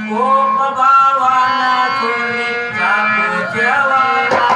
कोप भावाला तुम्ही चाकू जेवायला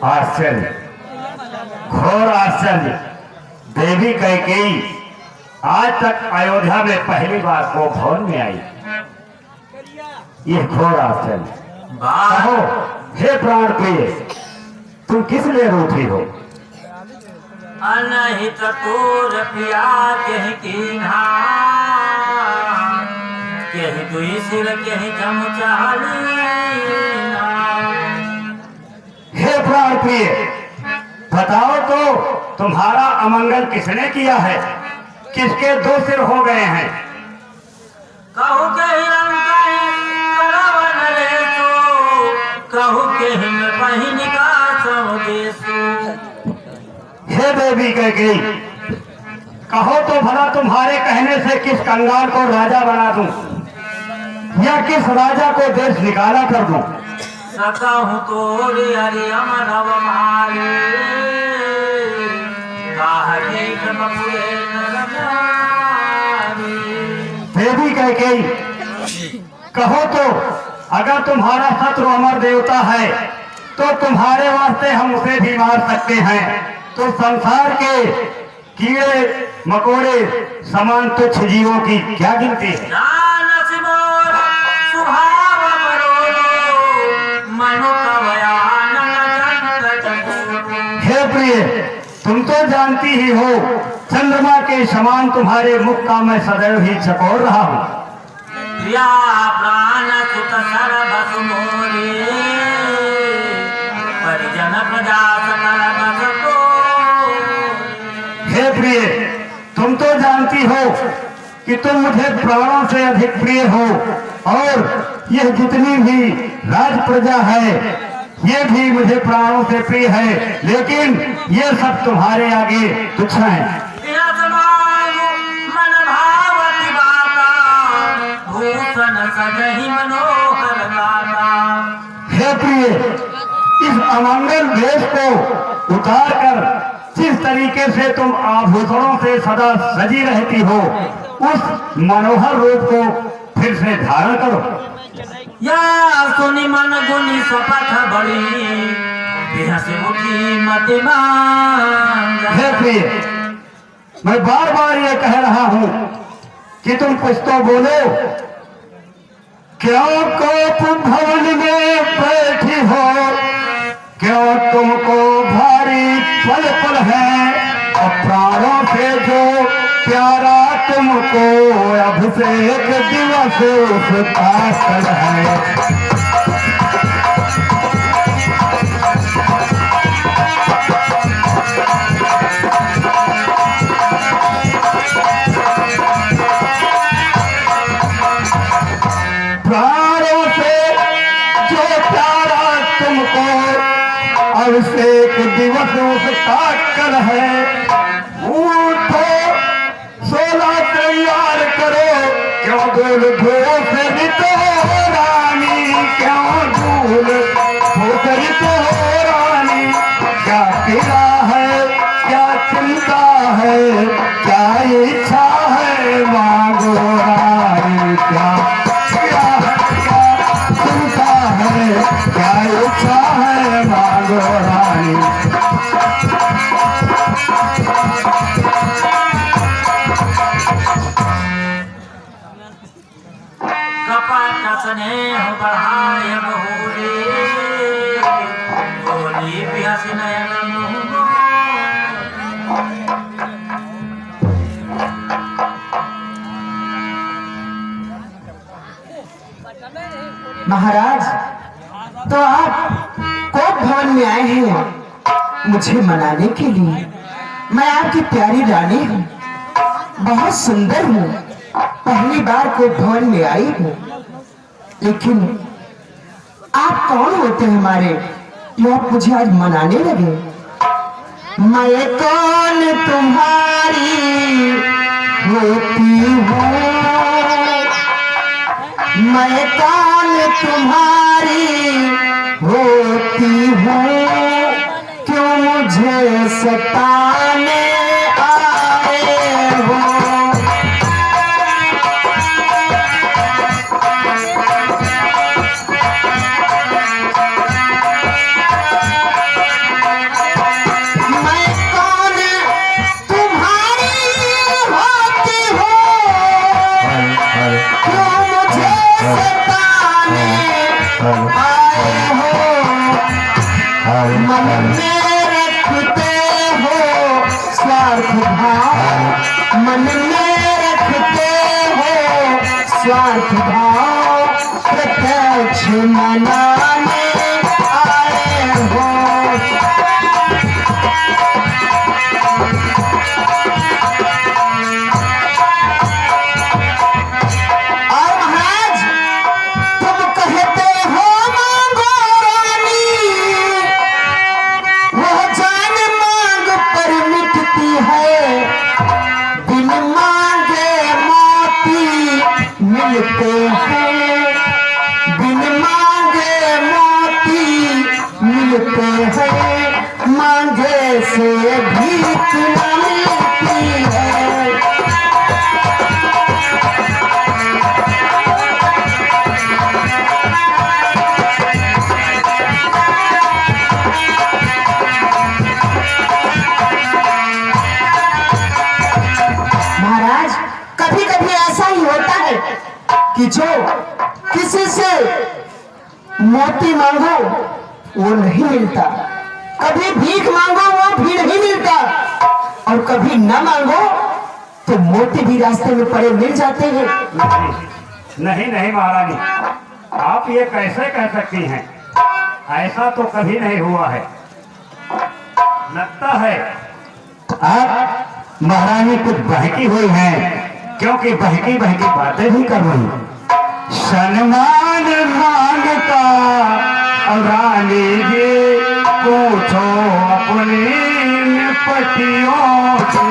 आश्चर्य, घोर आश्चर्य। देवी कैकेयी आज तक अयोध्या में पहली बार को भवन में आई। ये घोर आश्चर्य। कहो हे प्राण प्रिय, तुम किस लिए रूठी हो? अनहित तोर पिया कह कीन्हा कह दुई सिर कह जम चालीना। हे प्राण प्रिय, बताओ तो तुम्हारा अमंगल किसने किया है? किसके दो सिर हो गए हैं? कहू कही कहू कही पहिन का हे देवी कैकेयी, कहो तो भला तुम्हारे कहने से किस कंगाल को राजा बना दूं या किस राजा को देश निकाला कर दूं? सकहु तोरी हरि अमरव मारे काहे कमपुरे नरनारी। देवी कैकेयी, कहो तो अगर तुम्हारा शत्रु अमर देवता है तो तुम्हारे वास्ते हम उसे भी मार सकते हैं। तो संसार के कीड़े मकोड़े समान तुच्छ जीवों की क्या गिनती है? हे प्रिय, तुम तो जानती ही हो चंद्रमा के समान तुम्हारे मुख का मैं सदैव ही चकोर रहा हूँ। प्रिया प्राण सुत सर्वस मोरे परिजन प्रजा सकल बस तोरे। हे प्रिय, तुम तो जानती हो कि तुम मुझे प्राणों से अधिक प्रिय हो और यह जितनी भी राज प्रजा है ये भी मुझे प्राणों से प्रिय है, लेकिन ये सब तुम्हारे आगे तुच्छ हैं। मन भावती बाता भूषण सजहि मनोहर गाता। हे प्रिय, इस अमंगल वेश को उतार कर जिस तरीके से तुम आभूषणों से सदा सजी रहती हो उस मनोहर रूप को फिर से धारण करो। या सुनि मन गुनी सपथ बड़ी बिहस मुखी मति मांग। हे प्रिय, मैं बार बार ये कह रहा हूँ कि तुम कुछ तो बोलो। क्यों कोप भवन में बैठी हो? क्यों तुमको भारी पल पल है? और प्राणों से जो प्यारा तुमको अभिषेक दिवस उसका कल है। प्राणों से जो प्यारा तुमको अभिषेक दिवस उसका कल है। उठो 16 तैयार करो, क्यों दूल धूप रितो रानी, क्यों दूल धूप रितो रानी। प्यासी नयन मोह। महाराज, तो आप कोप भवन में आए हैं मुझे मनाने के लिए। मैं आपकी प्यारी रानी हूँ, बहुत सुंदर हूँ, पहली बार कोप भवन में आई हूँ। लेकिन आप कौन होते हैं हमारे, जो आप मुझे आज मनाने लगे? मैं कौन तुम्हारी होती हूँ, मैं कौन तुम्हारी होती हूँ, क्यों मुझे सताने आए हो? मैं कौन तुम्हारी होती हूँ, क्यों मुझे सताने आए हो? मन में रखते हो स्वार्थ भाव, मन में रखते हो स्वार्थ भाव, प्रत्यक्ष मनाने आए हो। और महाराज, तुम कहते हो मांगो रानी, वो जान मांग पर मिटती है, बिन मांगे मोती मिलते हैं, बिन मांगे मोती मिलते हैं, मांगे से भीख न मिलती है। महाराज, कभी कभी ऐसा ही होता है कि जो किसी से मोती मांगो वो नहीं मिलता, कभी भीख मांगो वो भी नहीं मिलता, और कभी न मांगो तो मोती भी रास्ते में पड़े मिल जाते हैं। नहीं नहीं महारानी, आप ये कैसे कह सकती हैं? ऐसा तो कभी नहीं हुआ है। लगता है आप महारानी कुछ बहकी हुई हैं, क्योंकि बहकी बहकी बातें भी कर रही हैं। सन्मान मांगता रानी जी, पूछो अपनी पतियों से।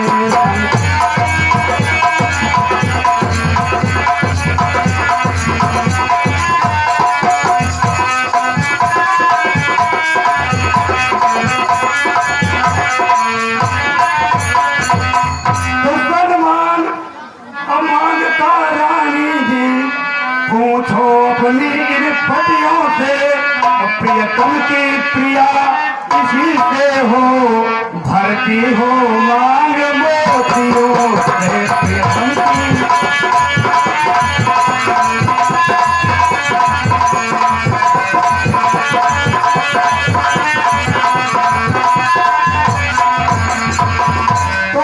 पूछो अपनी पतियों से, प्रियतम की प्रिया इसी से हो, भरती हो मांग मोतियों से प्रियतम की। तो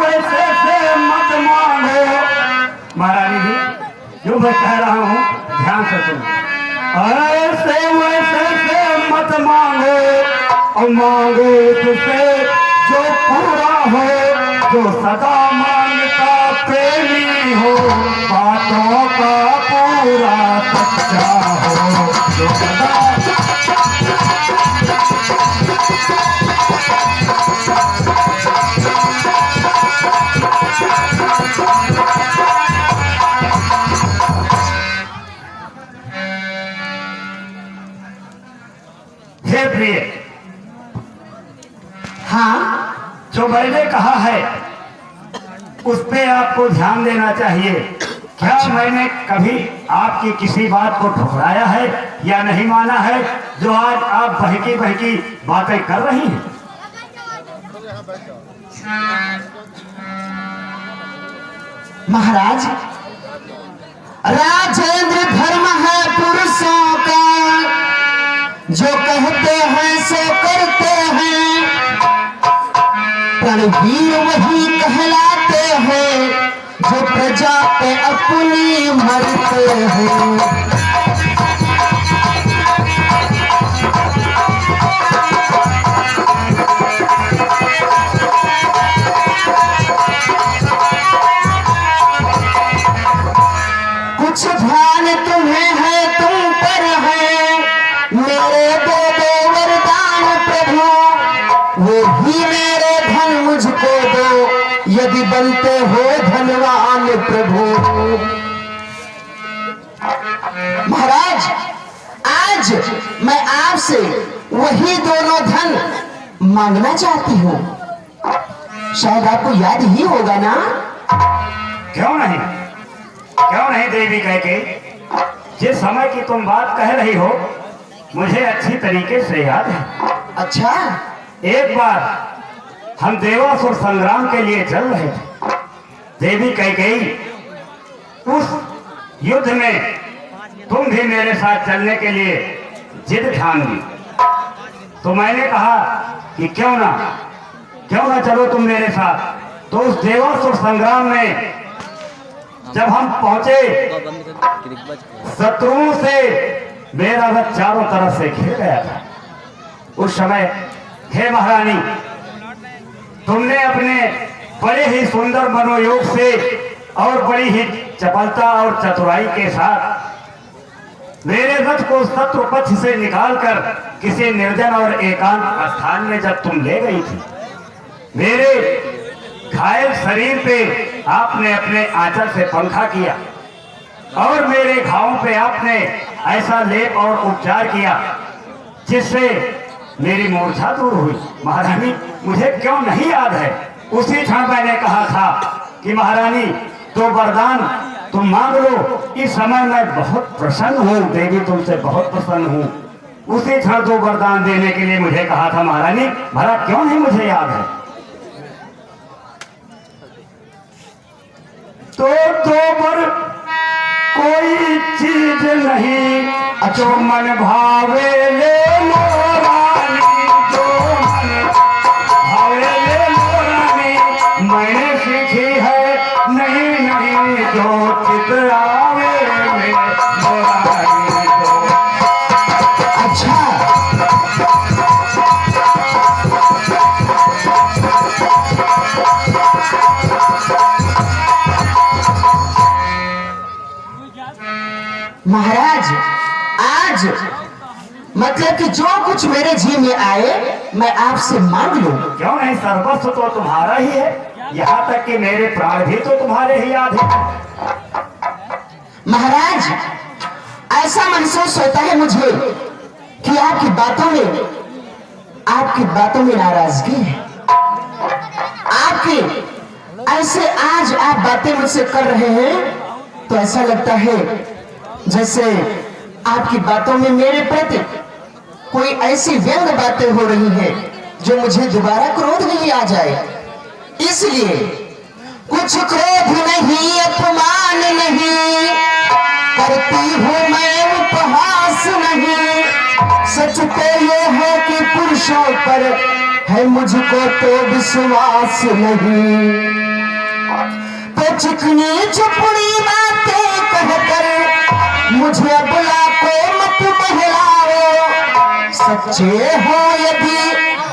वैसे से मत मांगो महारानी जी, जो मैं कह रहा हूँ ध्यान से सुनो। ऐसे वैसे से मत मांगो, और मांगो तुझसे जो पूरा हो, जो सदा मांगता प्रेमी हो, बातों का पूरा सच्चा हो, जो सदा। हे प्रिय, हाँ, जो मैंने कहा है उस पे आपको ध्यान देना चाहिए। क्या मैंने कभी आपकी किसी बात को ठुकराया है या नहीं माना है, जो आज आप बहकी बहकी बातें कर रही हैं? महाराज, राजेंद्र धर्म है पुरुषों का, जो कहते हैं सो करते हैं, रणवीर वही कहलाते हैं जो प्रजा पे अपनी मरते हैं। कुछ ध्यान तुम्हें है तुम पर है, मेरे दो वरदान प्रभु, वो भी मेरे धन मुझको दो, यदि बनते हो धनवान प्रभु। महाराज, आज मैं आपसे वही दोनों धन मांगना चाहती हूँ, शायद आपको याद ही होगा ना? क्यों नहीं, क्यों नहीं देवी कैकेयी, जिस समय की तुम बात कह रही हो मुझे अच्छी तरीके से याद है। अच्छा, एक बार हम देवासुर संग्राम के लिए चल रहे थे। देवी कैकेयी, उस युद्ध में तुम भी मेरे साथ चलने के लिए जिद ठान ली, तो मैंने कहा कि क्यों ना चलो तुम मेरे साथ। तो उस देवासुर संग्राम में जब हम पहुंचे, शत्रुओं से मेरा रथ चारों तरफ से घिर गया था। उस समय हे महारानी, तुमने अपने बड़े ही सुंदर मनोयोग से और बड़ी ही चपलता और चतुराई के साथ मेरे रथ को शत्रु पक्ष से निकालकर किसी निर्जन और एकांत स्थान में जब तुम ले गई थी, मेरे घायल शरीर पे आपने अपने आंचल से पंखा किया और मेरे घावों पे आपने ऐसा लेप और उपचार किया जिससे मेरी मूर्छा दूर हुई। महारानी, मुझे क्यों नहीं याद है, उसी क्षण मैंने कहा था कि महारानी तो वरदान तुम मांग लो, इस समय मैं बहुत प्रसन्न हूँ देवी, तुमसे बहुत प्रसन्न हूँ। उसी क्षण दो वरदान देने के लिए मुझे कहा था महारानी, भला क्यों नहीं मुझे याद है? तो दो बर कोई चीज नहीं जो मन भावे ले लो रानी, जो मन भावे ले लो रानी, मैंने सीखी है नहीं जो चित आवे ले लो रानी तो। अच्छा, महाराज, आज मतलब कि जो कुछ मेरे जी में आए मैं आपसे मांग लूं। क्यों नहीं, सर्वस्व तो तुम्हारा ही है, यहाँ तक कि मेरे प्राण भी तो तुम्हारे ही याद है। महाराज, ऐसा महसूस होता है मुझे कि आपकी बातों में नाराजगी है। आपकी ऐसे आज आप बातें मुझसे कर रहे हैं तो ऐसा लगता है जैसे आपकी बातों में मेरे प्रति कोई ऐसी व्यंग बातें हो रही हैं जो मुझे दोबारा क्रोध नहीं आ जाए। इसलिए कुछ क्रोध नहीं, अपमान नहीं करती हूँ मैं, उपहास नहीं। सच तो ये है कि पुरुषों पर है मुझको तो विश्वास नहीं। तो चिकनी चुपड़ी बातें कहकर मुझे बुला को मत बहलाओ। सच्चे हो यदि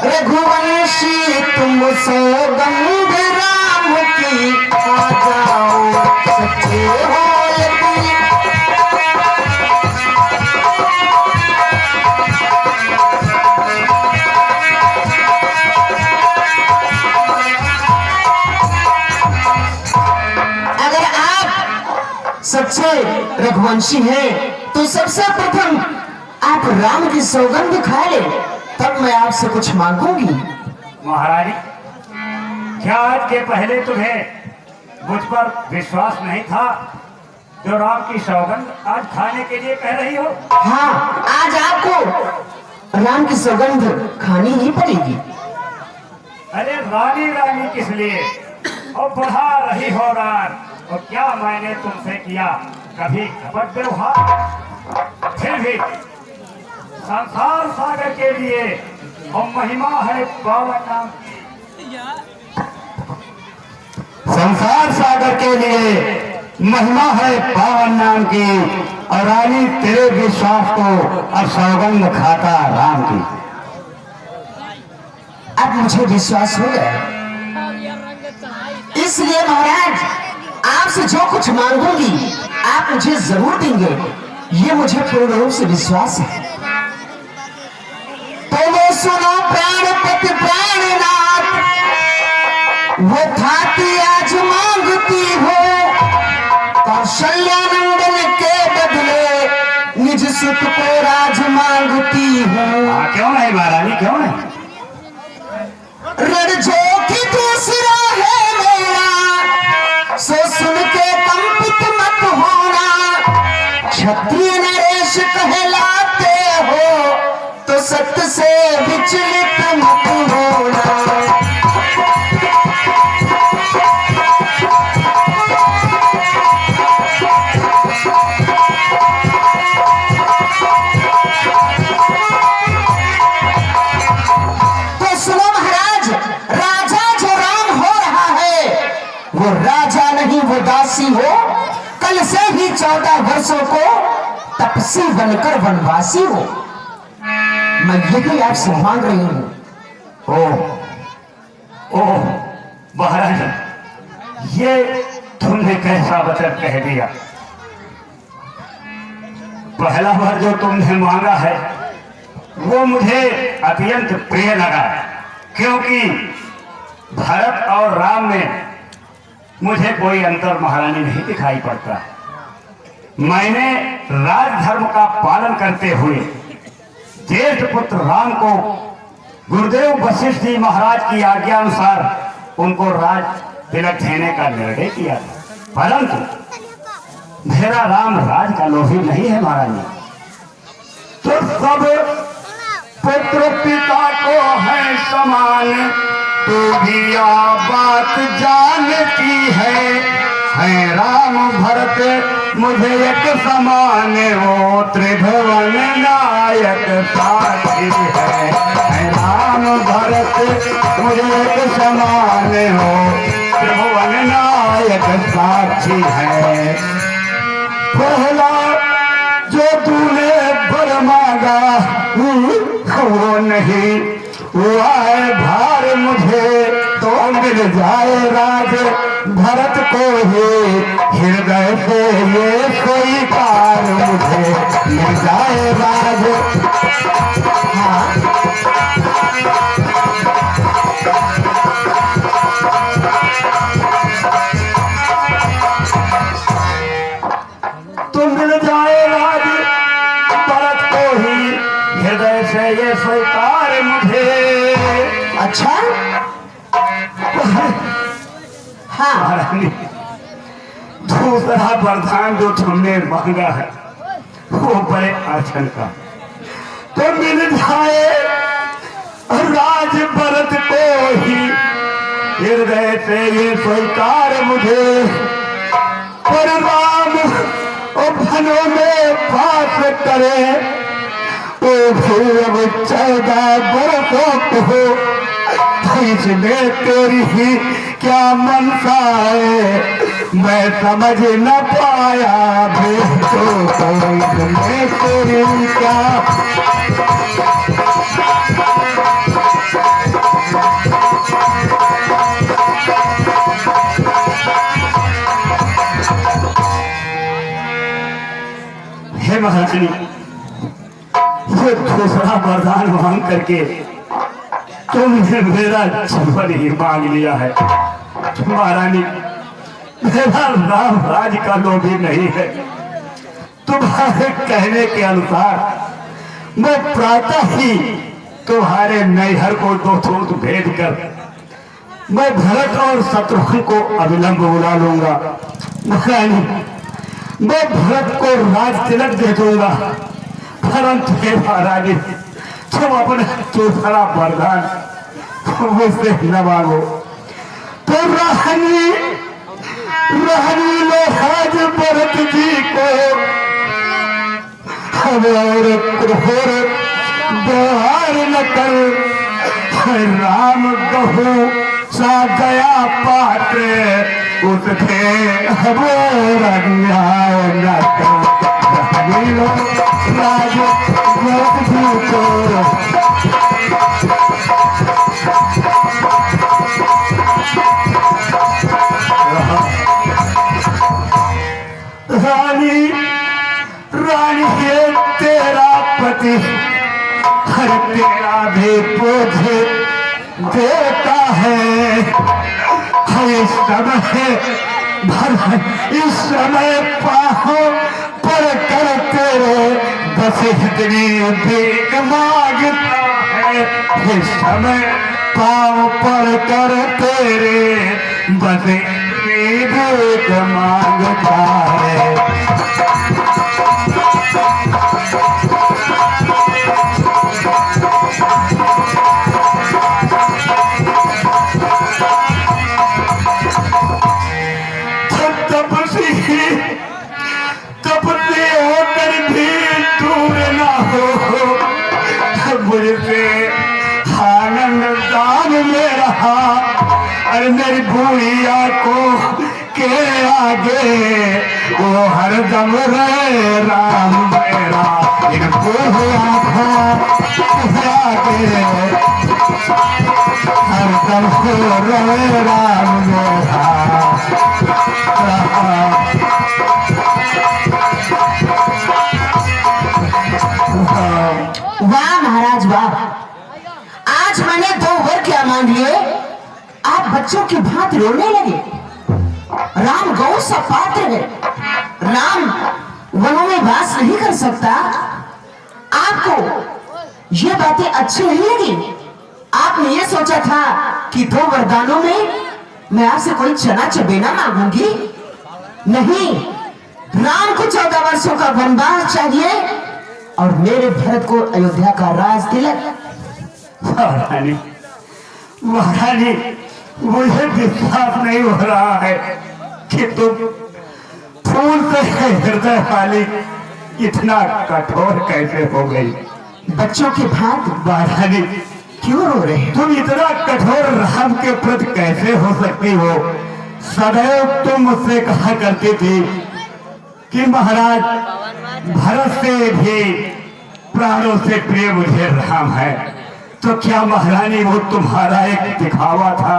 रघुवंशी तुम सौगंध राम की खा जाओ। सच्चे हो यदि अगर आप सच्चे रघुवंशी हैं तो सबसे प्रथम आप राम की सौगंध खा ले, तब मैं आपसे कुछ मांगूंगी। महारानी, क्या आज के पहले तुम्हें मुझ पर विश्वास नहीं था जो राम की सौगंध आज खाने के लिए कह रही हो? हाँ, आज आपको राम की सौगंध खानी ही पड़ेगी। अरे रानी रानी किस लिए, और बढ़ा रही हो रान, और क्या मैंने तुमसे किया कभी कपट व्यवहार? फिर भी संसार सागर के लिए और महिमा है पावन नाम की। संसार सागर के लिए महिमा है पावन नाम की, और रानी तेरे विश्वास को और सौगंध खाता राम की। अब मुझे विश्वास हो गया, इसलिए महाराज आपसे जो कुछ मांगूंगी आप मुझे जरूर देंगे, ये मुझे पूर्ण रूप से विश्वास है। तो वो सुनो प्राणपति प्राणनाथ, वो थाती आज मांगती हो, कौशल्यानंदन के बदले निज सुत को राज मांगती हूँ। क्यों नहीं महारानी, क्यों नहीं? रण जो कि दूसरा है मेरा, सो सुन के कंपित मत होना। क्षत्रिय नरेश कहलाते हो, तो सत्य से विचलित मत होना। राजा नहीं वो दासी हो, कल से ही 14 वर्षों को तपसी बनकर वनवासी हो। मैं यही आपसे मांग रही हूं। ओह महाराज, ये तुमने कैसा वचन कह दिया। पहला बार जो तुमने मांगा है वो मुझे अत्यंत प्रिय लगा, क्योंकि भरत और राम में मुझे कोई अंतर महारानी नहीं दिखाई पड़ता। मैंने राजधर्म का पालन करते हुए ज्येष्ठ पुत्र राम को गुरुदेव वशिष्ठ जी महाराज की आज्ञा अनुसार उनको राज तिलक देने का निर्णय किया था, परंतु मेरा राम राज का लोभी नहीं है महारानी। तो सब पुत्र पिता को है समान, तू भी बात जानती है राम भरत मुझे एक समान, वो त्रिभुवन नायक साथी है राम भरत मुझे एक समान, हो त्रिभुवन नायक साथी है। पहला जो तूने वर मांगा वो नहीं हुआ है भार मुझे, तो मिल जाए राज भरत को ही हृदय से ये स्वीकार मुझे, मिल जाए राज। तो मिल जाए राज भरत को ही हृदय से ये स्वीकार मुझे। अच्छा हाँ, महारानी दूसरा वरदान जो तुमने मांगा है वो बड़े आचरण का, तो मिल जाए राज भरत को ही हृदय से ये स्वीकार मुझे, पर राम और भनों में पास करे, वो भी अब 14 वर्षों को, इसमें तेरी ही क्या मनसा है मैं समझ न पाया बेटो, इसमें तेरी क्या। हे महारानी, ये दूसरा वरदान मांग करके तुमने मेरा जीवन ही मांग लिया है। महारानी, मेरा राम राज का लोभी नहीं है। तुम्हारे कहने के अनुसार मैं प्रातः ही तुम्हारे नैहर को 2 दूत भेज कर मैं भरत और शत्रुघ्न को अविलंब बुला लूंगा। महारानी, मैं भरत को राज तिलक दे दूंगा, परंतु हे महारानी, तुम अपने दूसरा वरदान मुझसे न मांगो। तो रानी ने आज भरत जी को और क्रूर व्यवहार न कर, राम गहू सा गया पात्र, उसके वो अन्याय न कर। राज रानी रानी ये तेरा पति हर तेरा भी पूछे देता है। इस समय पाहों पर कर तेरे बस इतनी भीख मांगता है। इस समय पाँव पर कर तेरे बस इतनी भीख मांगता है। तपस्वी होकर भी दूर ना हो, मुझसे आनंद दान में रहा। अरे मेरी बुढ़िया को के आगे वो हरदम रे राम मेरा, इन बुढ़िया को आगे हरदम रे राम मेरा। वाह महाराज वाह, आज मैंने 2 वर क्या मांग लिए, आप बच्चों की भांति रोने लगे। राम गौ सा पात्र है, राम वनों में वास नहीं कर सकता। आपको ये बातें अच्छी नहीं लगी। आपने ये सोचा था कि 2 वरदानों में मैं आपसे कोई चना चबेना मांगूंगी। नहीं, राम को 14 वर्षों का वनवास चाहिए और मेरे भरत को अयोध्या का राज तिलक। महारानी महारानी, मुझे विश्वास नहीं हो रहा है कि तुम फूल से हृदय वाली इतना कठोर कैसे हो गई। बच्चों की भांति महारानी क्यों रो रहे हैं? तुम इतना कठोर राम के प्रति कैसे हो सकती हो? सदैव तुम मुझसे कहा करती थी कि महाराज भरत से भी प्राणों से प्रिय मुझे राम है। तो क्या महारानी वो तुम्हारा एक दिखावा था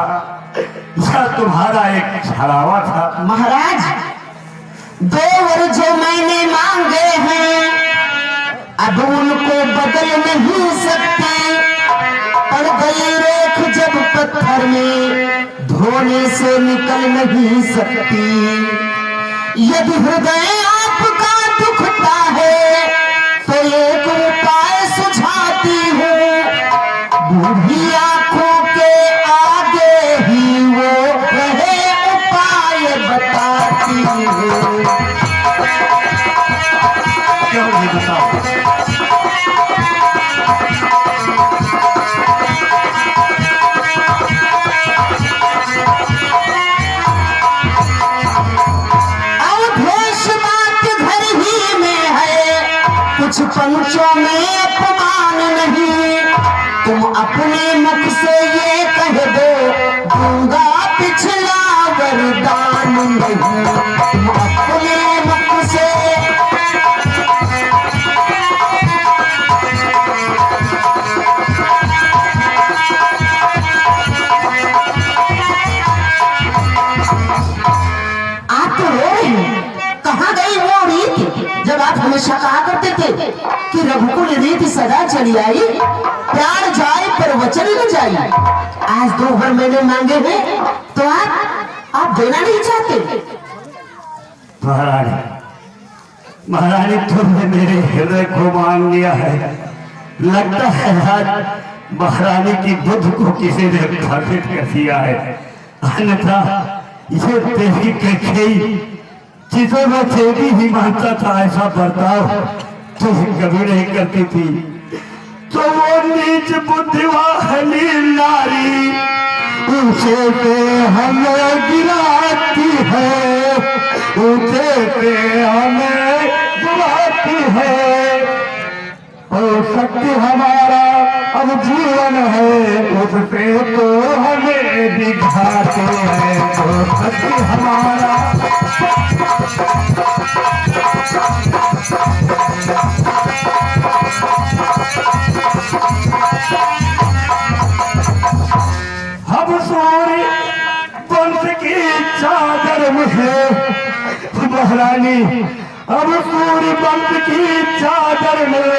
या तुम्हारा एक छलावा था? महाराज, 2 वर जो मैंने मांगे हैं अब उनको बदल नहीं सकते। पड़ गई रेख जब पत्थर में धोने से निकल नहीं सकती। यदि हृदय आपका दुखता है तो एक उपाय सुझाती हूँ। बूढ़ी आंखों के आगे ही वो रहे उपाय बताती हूँ। क्यों नहीं बताओ? कुछ पंचों में अपमान नहीं, तुम अपने मुख से ये कह दो दूंगा पिछला वरदान नहीं। तुम अपने मुख से आप तो रो रहे हैं। कहाँ गई वो रीत जब आप हमेशा कहा करते थे कि रघुकुल रीत सदा चली आई, प्राण जाए पर वचन न जाए। आज 2 वर मैंने मांगे हैं तो आप देना नहीं चाहते। महारानी महारानी, तुमने मेरे हृदय को मान लिया है। लगता है आज महारानी की बुद्ध को किसी ने बाधित कर दिया है। अन्यथा इसे तेरी कैकेयी, जिसे मैं तेरी ही मानता था, ऐसा बर्ताव तुम कभी नहीं करती थी। तो वो नीच बुद्धि वाली नारी ऊंचे पे हमें गिराती है, ऊंचे पे हमें गिराती है। और शक्ति हमारा अब जीवन है, उससे तो हमें दिखाते हैं। तो शक्ति हमारा हम सूर्य वंश की चादर में महारानी, अब सूर्य वंश की चादर में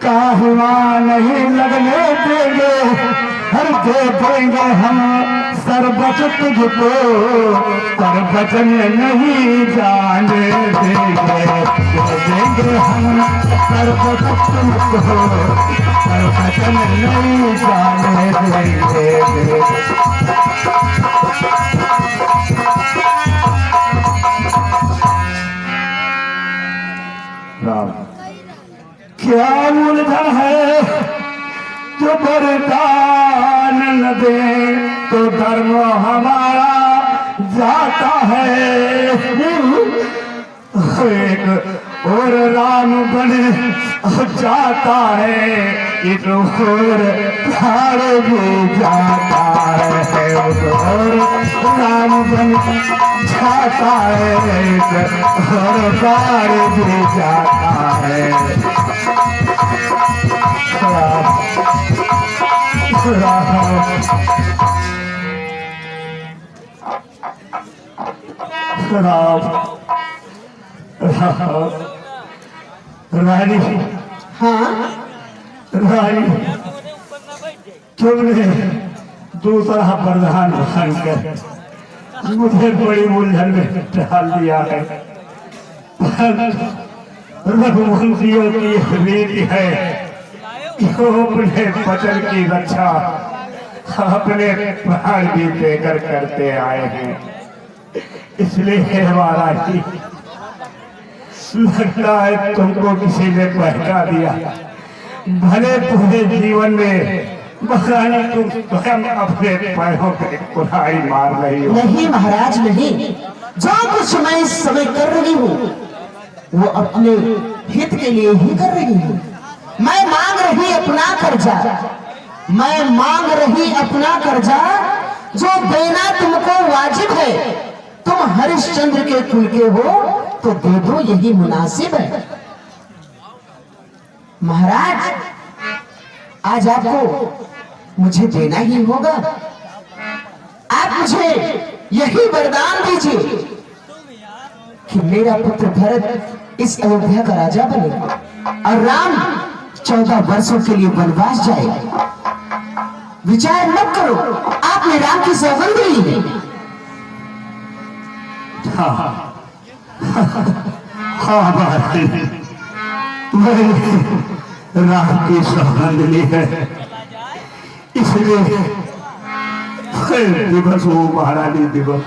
काहुआ नहीं लगने देंगे। हर दे देंगे हम सर्वच तुझको, पर वचन नहीं जाने देंगे। दे देंगे हम सर्वच तुझको, पर वचन नहीं जाने देंगे। क्या उलझन है जो वरदान न दे, तो धर्म हमारा जाता है। एक और राम बने जाता है, एक और प्यार भी जाता है। और राम बन जाता है, एक और प्यार भी जाता है। रानी, हाँ रानी, तुमने दूसरा प्रधान बनकर मुझे बड़ी उलझन में डाल दिया है। रघुवंशियों की रीति है जो अपने वचन की रक्षा अपने प्राण भी देकर करते आए हैं। इसलिए हमारा ही लगता है तुमको किसी ने बहका दिया। भले पूरे जीवन में महारानी तुम स्वयं अपने पैरों पे कुल्हाड़ी मार रही हो। नहीं महाराज नहीं, जो कुछ मैं इस समय कर रही हूँ वो अपने हित के लिए ही कर रही हूँ। मैं मांग रही अपना कर्जा, मैं मांग रही अपना कर्जा जो देना तुमको वाजिब है। तुम हरिश्चंद्र के कुल के हो तो दे दो, यही मुनासिब है। महाराज आज आपको मुझे देना ही होगा। आप मुझे यही वरदान दीजिए कि मेरा पुत्र भरत इस अयोध्या का राजा बने और राम 14 वर्षों के लिए वनवास जाए। विचार मत करो, आपने राम की सौगंध ली है। हाँ मैंने राम की सौगंध ली है, इसलिए दिवस वो महारानी दिवस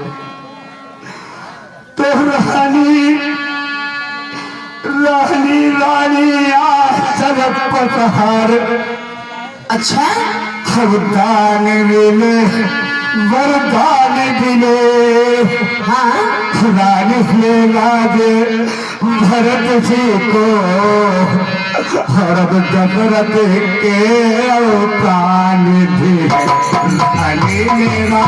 तो रानी रानी रानी आज पसहार। अच्छा वरदान मिले, वरदान मिले। हाँ रानी ने लागे भरत जी को और अब दशरथ के प्राण भी रानी मेरा।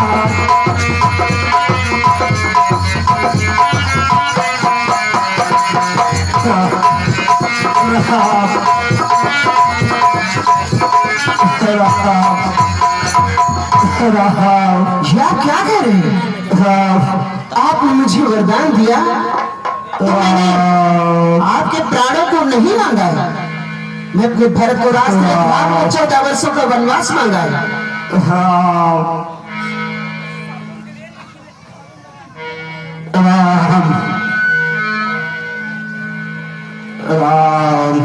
या क्या कह रहे हैं? आपने मुझे वरदान दिया तो मैंने आपके प्राणों को नहीं मांगा है। मैं अपने भरत को रास्ते में 14 वर्षों का वनवास मांगा है। राम